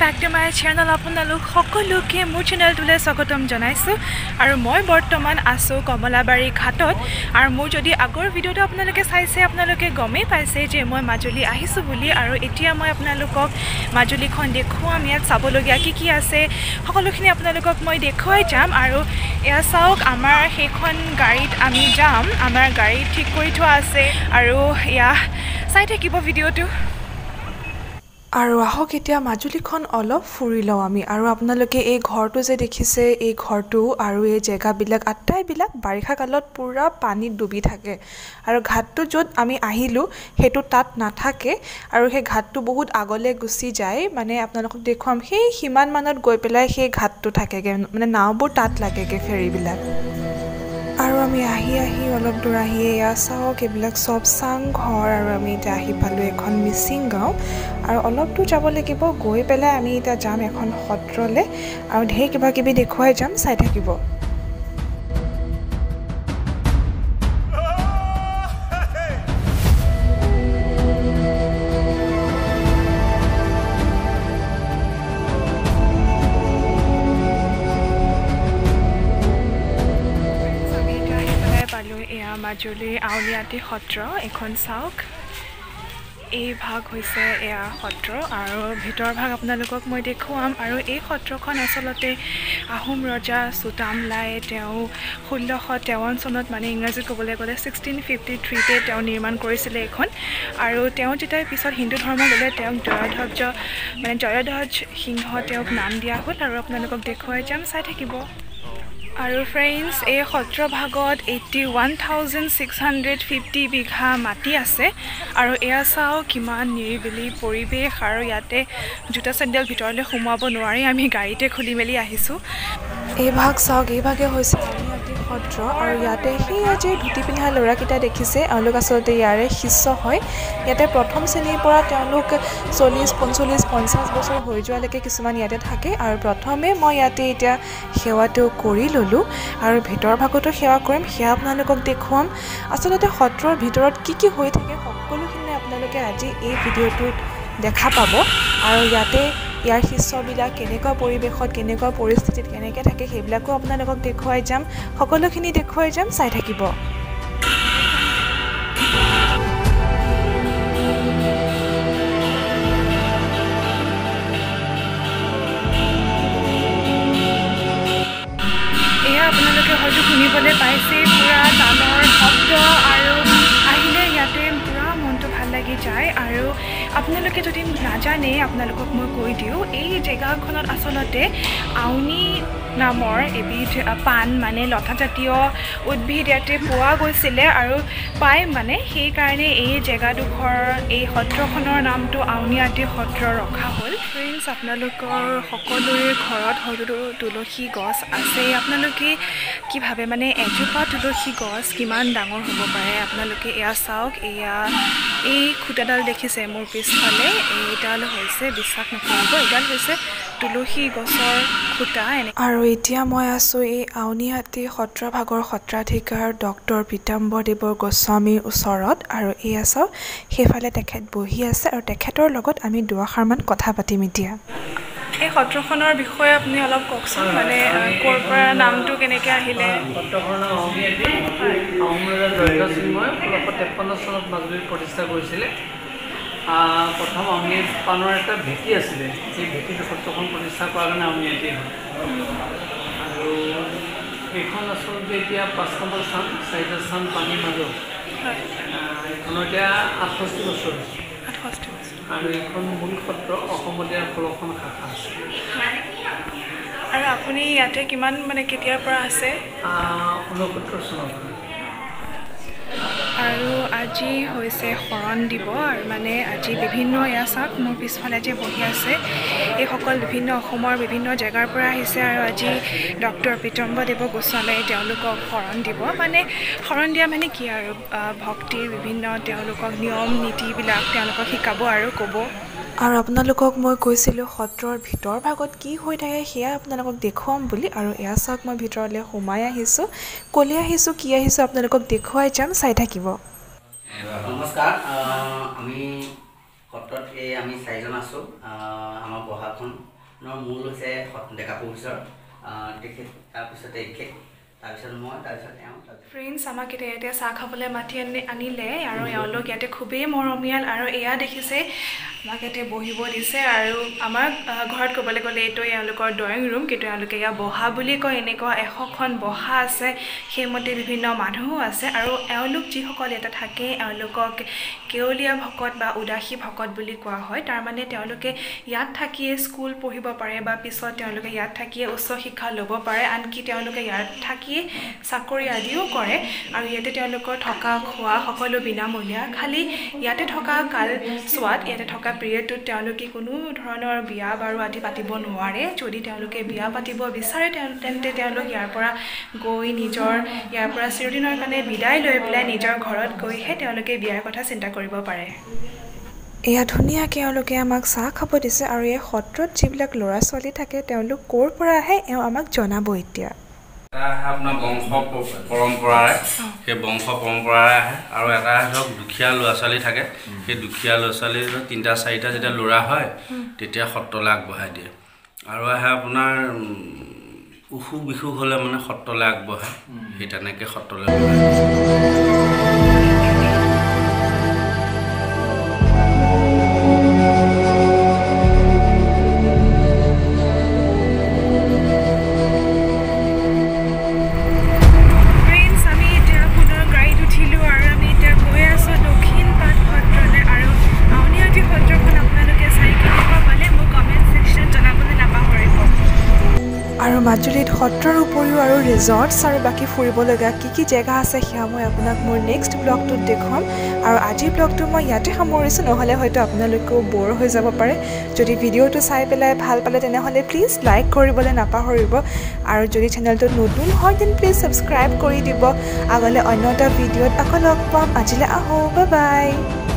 back to my channel. আপোনালোক সকলোকে মোৰ চেনেলটোলৈ স্বাগতম জনাইছো আৰু মই বৰ্তমান আছো কমলাবাৰী ঘাটত আৰু মোৰ যদি আগৰ ভিডিওটো আপোনালোকে চাইছে আপোনালোকে গমেই পাইছে যে মই মাজুলী আহিছো বুলি আৰু এতিয়া মই আপোনালোকক মাজুলীখন দেখুৱাম ইয়াত চাবলগীয়া কি আছে সকলোখিনি আপোনালোকক মই দেখুৱাই যাম আৰু এয়া চাওক আমাৰ সেইখন গাড়ীত আমি যাম আমাৰ গাড়ী ঠিক কৰি থোৱা আছে আৰু এয়া চাই থাকিব ভিডিওটো আৰু আহক এতিয়া মাজুলীখন অলপ ফুৰি লওঁ আমি আৰু আপোনালোকে এই ঘৰটো যে দেখিছে এই ঘৰটো আৰু এই জেগাবিলাক আটাইবিলাক বাৰিষা কালত পুৰা পানীত ডুবি থাকে আৰু ঘাটটো য'ত আমি আহিলোঁ সেইটো তাত নাথাকে আৰু সেই ঘাটটো বহুত আগলৈ গুচি যায় মানে আপোনালোকক দেখুৱাম সেই সিমান মানত গৈ পেলাই সেই ঘাটটো থাকেগৈ মানে নাওবোৰ তাত লাগেগৈ ফেৰীবিলাক আৰু আমি আহি অলপ দূৰ আহি এয়া চাওক এইবিলাক চব চাংঘৰ আৰু আমি এতিয়া আহি পালোঁ এখন মিচিং গাঁও আৰু অলপ দূৰ যাব লাগিব গৈ পেলাই আমি এতিয়া যাম এখন সত্ৰলৈ আৰু ঢেৰ কিবা কিবি দেখুৱাই যাম চাই থাকিব মাজুলী আউনীআটী সত্ৰ এখন চাওক এই ভাগ হৈছে এয়া সত্ৰ আৰু ভিতৰ ভাগ আপোনালোকক মই দেখুৱাম আৰু এই সত্ৰখন আচলতে আহোম ৰজা চুটামলাই তেওঁ 1653 চনত মানে ইংৰাজীত ক'বলৈ গ'লে 1653তে তেওঁ নিৰ্মাণ কৰিছিলে এইখন আৰু তেওঁ যেতিয়া পিছত হিন্দু ধৰ্ম ল'লে তেওঁক জয়ধ্বজ সিংহ তেওঁক নাম দিয়া হ'ল আৰু আপোনালোকক দেখুৱাই যাম চাই থাকিব আৰু ফ্ৰেণ্ডছ এই সত্ৰ ভাগত 81,650 বিঘা মাটি আছে আৰু এয়া চাওক কিমান নিৰিবিলি পৰিৱেশ আৰু ইয়াতে জোতা চেণ্ডেল ভিতৰলৈ সোমাব নোৱাৰি আমি গাড়ীতে খুলি মেলি আহিছোঁ এই ভাগ চাওক এই ভাগে হৈছে আউনীআটী সত্ৰ আৰু ইয়াতে সেই যে ধুতি পিন্ধা ল'ৰাকেইটা দেখিছে এওঁলোক আচলতে ইয়াৰে শিষ্য হয় ইয়াতে প্ৰথম শ্ৰেণীৰ পৰা তেওঁলোক 40, 45, 50 বছৰ হৈ যোৱালৈকে কিছুমান ইয়াতে থাকে আৰু প্ৰথমে মই ইয়াতে এতিয়া সেৱাটো কৰি ল'লোঁ আৰু ভিতৰ ভাগতো সেৱা কৰিম সেয়া আপোনালোকক দেখুৱাম আচলতে সত্ৰৰ ভিতৰত কি হৈ থাকে সকলোখিনি আপোনালোকে আজি এই ভিডিঅ'টোত দেখা পাব আৰু ইয়াতে ইয়াৰ শিষ্যবিলাক কেনেকুৱা পৰিৱেশত কেনেকুৱা পৰিস্থিতিত কেনেকৈ থাকে সেইবিলাকো আপোনালোকক দেখুৱাই যাম সকলোখিনি দেখুৱাই যাম চাই থাকিব আপোনালোকে হয়তো শুনিবলৈ পাইছে পুৰা গানৰ শব্দ আৰু আহিলে ইয়াতে পুৰা মনটো ভাল লাগি যায় আৰু আপোনালোকে যদি নাজানে আপোনালোকক মই কৈ দিওঁ এই জেগাখনত আচলতে আউনী নামৰ এবিধ পাণ মানে লতাজাতীয় উদ্ভিদ ইয়াতে পোৱা গৈছিলে আৰু পাই মানে সেইকাৰণে এই জেগাডোখৰ এই সত্ৰখনৰ নামটো আউনীআটী সত্ৰ ৰখা হ'ল ফ্ৰেণ্ডছ আপোনালোকৰ সকলোৰে ঘৰত হয়তো তুলসী গছ আছে আপোনালোকে কি ভাবে মানে এজোপা তুলসী গছ কিমান ডাঙৰ হ'ব পাৰে আপোনালোকে এয়া চাওক এয়া এই খুঁটাডাল দেখিছে মোৰ পিছফালে এইডাল হৈছে বিশ্বাস নকৰিব এইডাল হৈছে তুলসী গছৰ খুঁটা আৰু এতিয়া মই আছোঁ এই আউনীআটী সত্ৰভাগৰ সত্ৰাধিকাৰ ডক্টৰ পীতাম্বৰদেৱ গোস্বামীৰ ওচৰত আৰু এয়া চাওক সেইফালে তেখেত বহি আছে আৰু তেখেতৰ লগত আমি দুআষাৰমান কথা পাতিম এতিয়া এই সত্ৰখনৰ বিষয়ে আপুনি অলপ কওকচোন মানে ক'ৰ পৰা নামটো কেনেকৈ আহিলে সত্ৰখনৰ নাম আউনীআটী আহোম ৰজা জয়ধ্বজ সিংহই 1653 চনত মাজুলীত প্ৰতিষ্ঠা কৰিছিলে প্ৰথম আউনীআটী পাণৰ এটা ভেটি আছিলে এই ভেটিটো সত্ৰখন প্ৰতিষ্ঠা কৰাৰ কাৰণে আউনীআটী হয় আৰু এইখন আচলতে এতিয়া 5 নম্বৰ স্থান 4টা স্থান পানীৰ মাজত এইখনৰ এতিয়া 68 বছৰ আৰু এইখন মূল সত্ৰ অসমত ইয়াৰ 16খন শাখা আছে আৰু আপুনি ইয়াতে কিমান মানে কেতিয়াৰ পৰা আছে 69 চনৰ আৰু আজি হৈছে শৰণ দিব আৰু মানে আজি বিভিন্ন এয়া চাওক মোৰ পিছফালে যে বহি আছে এইসকল বিভিন্ন অসমৰ বিভিন্ন জেগাৰ পৰা আহিছে আৰু আজি ডক্টৰ পীতাম্বৰদেৱ গোস্বামীয়ে তেওঁলোকক শৰণ দিব মানে শৰণ দিয়া মানে কি আৰু ভক্তিৰ বিভিন্ন তেওঁলোকক নিয়ম নীতিবিলাক তেওঁলোকক শিকাব আৰু ক'ব আৰু আপোনালোকক মই কৈছিলোঁ সত্ৰৰ ভিতৰ ভাগত কি হৈ থাকে সেয়া আপোনালোকক দেখুৱাম বুলি আৰু এয়া চাওক মই ভিতৰলৈ সোমাই আহিছোঁ ক'লৈ আহিছোঁ কি আহিছোঁ আপোনালোকক দেখুৱাই যাম চাই থাকিব নমস্কাৰ আমি সত্ৰত আমি 4জন আছোঁ আমাৰ বহাখন মূল হৈছে ডেকা প্ৰফেচৰ তেখেত তাৰপিছতে এখেত তাৰপিছত মই তাৰপিছত ফ্ৰেণ্ডছ আমাক এতিয়া চাহ খাবলৈ মাতি আনিলে আৰু এওঁলোক ইয়াতে খুবেই মৰমীয়াল আৰু এয়া দেখিছে আমাক ইয়াতে বহিব দিছে আৰু আমাৰ ঘৰত ক'বলৈ গ'লে এইটো এওঁলোকৰ ড্ৰয়িং ৰুম কিন্তু এওঁলোকে ইয়াত বহা বুলি কয় এনেকুৱা 100খন বহা আছে সেইমতে বিভিন্ন মানুহো আছে আৰু এওঁলোক যিসকল ইয়াতে থাকে এওঁলোকক কেৱলীয়া ভকত বা উদাসী ভকত বুলি কোৱা হয় তাৰমানে তেওঁলোকে ইয়াত থাকিয়ে স্কুল পঢ়িব পাৰে বা পিছত তেওঁলোকে ইয়াত থাকিয়ে উচ্চ শিক্ষা ল'ব পাৰে আনকি তেওঁলোকে ইয়াত থাকিয়ে চাকৰি আদিও কৰে আৰু ইয়াতে তেওঁলোকৰ থকা খোৱা সকলো বিনামূলীয়া খালি ইয়াতে থকা কাল সোৱাত ইয়াতে থকা পিৰিয়ডটোত তেওঁলোকে কোনো ধৰণৰ বিয়া বাৰু আদি পাতিব নোৱাৰে যদি তেওঁলোকে বিয়া পাতিব বিচাৰে তেন্তে তেওঁলোক ইয়াৰ পৰা গৈ নিজৰ ইয়াৰ পৰা চিৰদিনৰ কাৰণে বিদায় লৈ পেলাই নিজৰ ঘৰত গৈহে তেওঁলোকে বিয়াৰ কথা চিন্তা কৰিব পাৰে এয়া ধুনীয়াকৈ এওঁলোকে আমাক চাহ খাব দিছে আৰু এই সত্ৰত যিবিলাক ল'ৰা ছোৱালী থাকে তেওঁলোক ক'ৰ পৰা আহে এওঁ আমাক জনাব এতিয়া আপোনাৰ বংশ পৰম্পৰাৰে সেই বংশ পৰম্পৰাৰে আহে আৰু এটা ধৰক দুখীয়া ল'ৰা ছোৱালী থাকে সেই দুখীয়া ল'ৰা ছোৱালীৰ 3টা 4টা যেতিয়া ল'ৰা হয় তেতিয়া সত্ৰলৈ আগবঢ়াই দিয়ে আৰু আহে আপোনাৰ অসুখ বিসুখ হ'লে মানে সত্ৰলৈ আগবঢ়ায় সেই তেনেকৈ সত্ৰলৈ আৰু মাজুলীত সত্ৰৰ উপৰিও আৰু ৰিজৰ্টছ আৰু বাকী ফুৰিবলগা কি জেগা আছে সেয়া মই আপোনাক মোৰ নেক্সট ব্লগটোত দেখুৱাম আৰু আজিৰ ব্লগটো মই ইয়াতে সামৰিছোঁ নহ'লে হয়তো আপোনালোকেও ব'ৰ হৈ যাব পাৰে যদি ভিডিঅ'টো চাই পেলাই ভাল পালে তেনেহ'লে প্লিজ লাইক কৰিবলৈ নাপাহৰিব আৰু যদি চেনেলটোত নতুন হয় তেন প্লিজ ছাবস্ক্ৰাইব কৰি দিব আগলৈ অন্য এটা ভিডিঅ'ত আকৌ লগ পাম আজিলৈ আহোঁ বাই বাই